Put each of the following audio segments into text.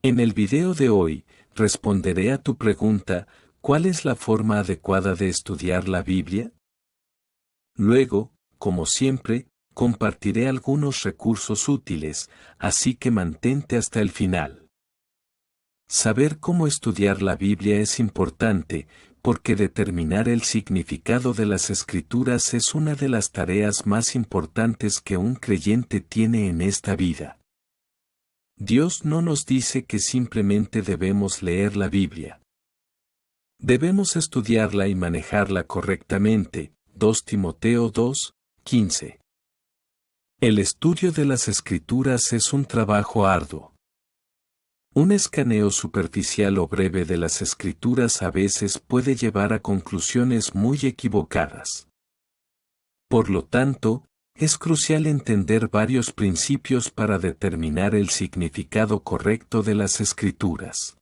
En el video de hoy, responderé a tu pregunta, ¿cuál es la forma adecuada de estudiar la Biblia? Luego, como siempre, compartiré algunos recursos útiles, así que mantente hasta el final. Saber cómo estudiar la Biblia es importante, porque determinar el significado de las Escrituras es una de las tareas más importantes que un creyente tiene en esta vida. Dios no nos dice que simplemente debemos leer la Biblia. Debemos estudiarla y manejarla correctamente. 2 Timoteo 2, 15. El estudio de las Escrituras es un trabajo arduo. Un escaneo superficial o breve de las Escrituras a veces puede llevar a conclusiones muy equivocadas. Por lo tanto, es crucial entender varios principios para determinar el significado correcto de las Escrituras.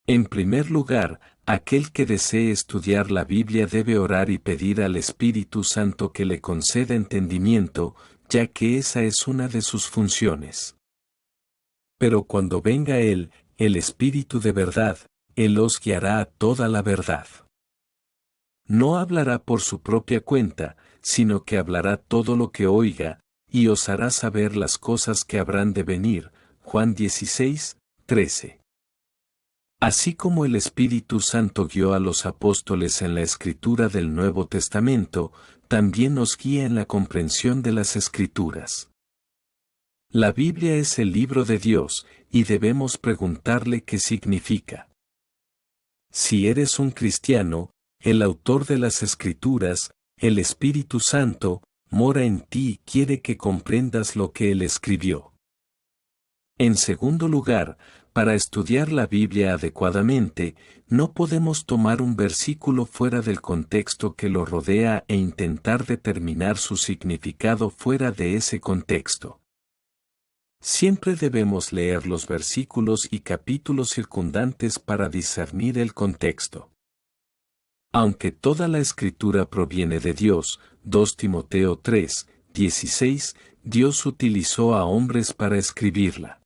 En primer lugar, aquel que desee estudiar la Biblia debe orar y pedir al Espíritu Santo que le conceda entendimiento, ya que esa es una de sus funciones. Pero cuando venga Él, el Espíritu de verdad, Él os guiará a toda la verdad. No hablará por su propia cuenta, sino que hablará todo lo que oiga, y os hará saber las cosas que habrán de venir. Juan 16, 13. Así como el Espíritu Santo guió a los apóstoles en la escritura del Nuevo Testamento, también nos guía en la comprensión de las Escrituras. La Biblia es el libro de Dios, y debemos preguntarle qué significa. Si eres un cristiano, el autor de las Escrituras, el Espíritu Santo, mora en ti y quiere que comprendas lo que Él escribió. En segundo lugar, para estudiar la Biblia adecuadamente, no podemos tomar un versículo fuera del contexto que lo rodea e intentar determinar su significado fuera de ese contexto. Siempre debemos leer los versículos y capítulos circundantes para discernir el contexto. Aunque toda la Escritura proviene de Dios, 2 Timoteo 3, 16, Dios utilizó a hombres para escribirla.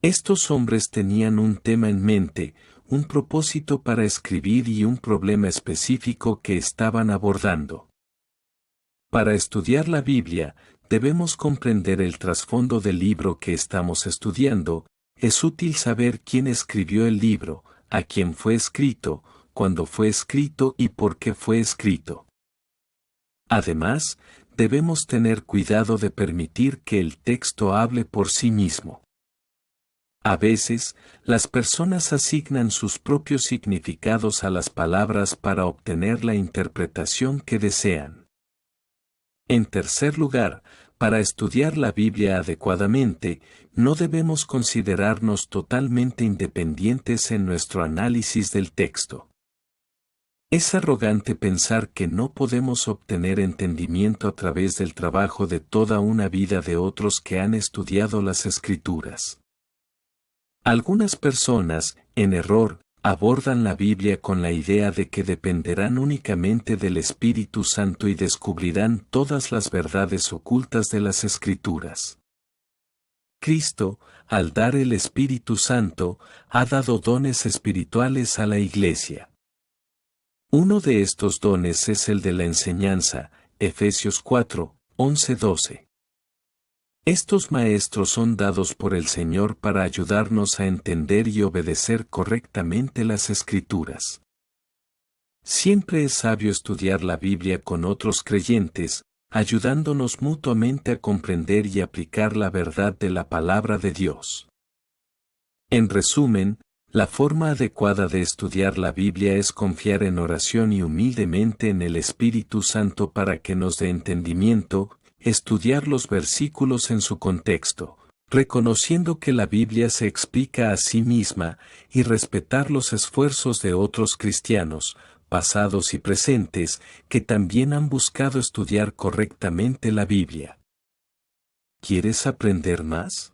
Estos hombres tenían un tema en mente, un propósito para escribir y un problema específico que estaban abordando. Para estudiar la Biblia, debemos comprender el trasfondo del libro que estamos estudiando. Es útil saber quién escribió el libro, a quién fue escrito, cuándo fue escrito y por qué fue escrito. Además, debemos tener cuidado de permitir que el texto hable por sí mismo. A veces, las personas asignan sus propios significados a las palabras para obtener la interpretación que desean. En tercer lugar, para estudiar la Biblia adecuadamente, no debemos considerarnos totalmente independientes en nuestro análisis del texto. Es arrogante pensar que no podemos obtener entendimiento a través del trabajo de toda una vida de otros que han estudiado las Escrituras. Algunas personas, en error, abordan la Biblia con la idea de que dependerán únicamente del Espíritu Santo y descubrirán todas las verdades ocultas de las Escrituras. Cristo, al dar el Espíritu Santo, ha dado dones espirituales a la Iglesia. Uno de estos dones es el de la enseñanza, Efesios 4, 11-12. Estos maestros son dados por el Señor para ayudarnos a entender y obedecer correctamente las Escrituras. Siempre es sabio estudiar la Biblia con otros creyentes, ayudándonos mutuamente a comprender y aplicar la verdad de la palabra de Dios. En resumen, la forma adecuada de estudiar la Biblia es confiar en oración y humildemente en el Espíritu Santo para que nos dé entendimiento, estudiar los versículos en su contexto, reconociendo que la Biblia se explica a sí misma, y respetar los esfuerzos de otros cristianos, pasados y presentes, que también han buscado estudiar correctamente la Biblia. ¿Quieres aprender más?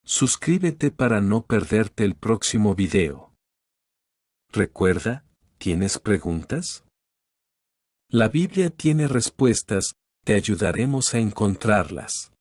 Suscríbete para no perderte el próximo video. Recuerda, ¿tienes preguntas? La Biblia tiene respuestas, te ayudaremos a encontrarlas.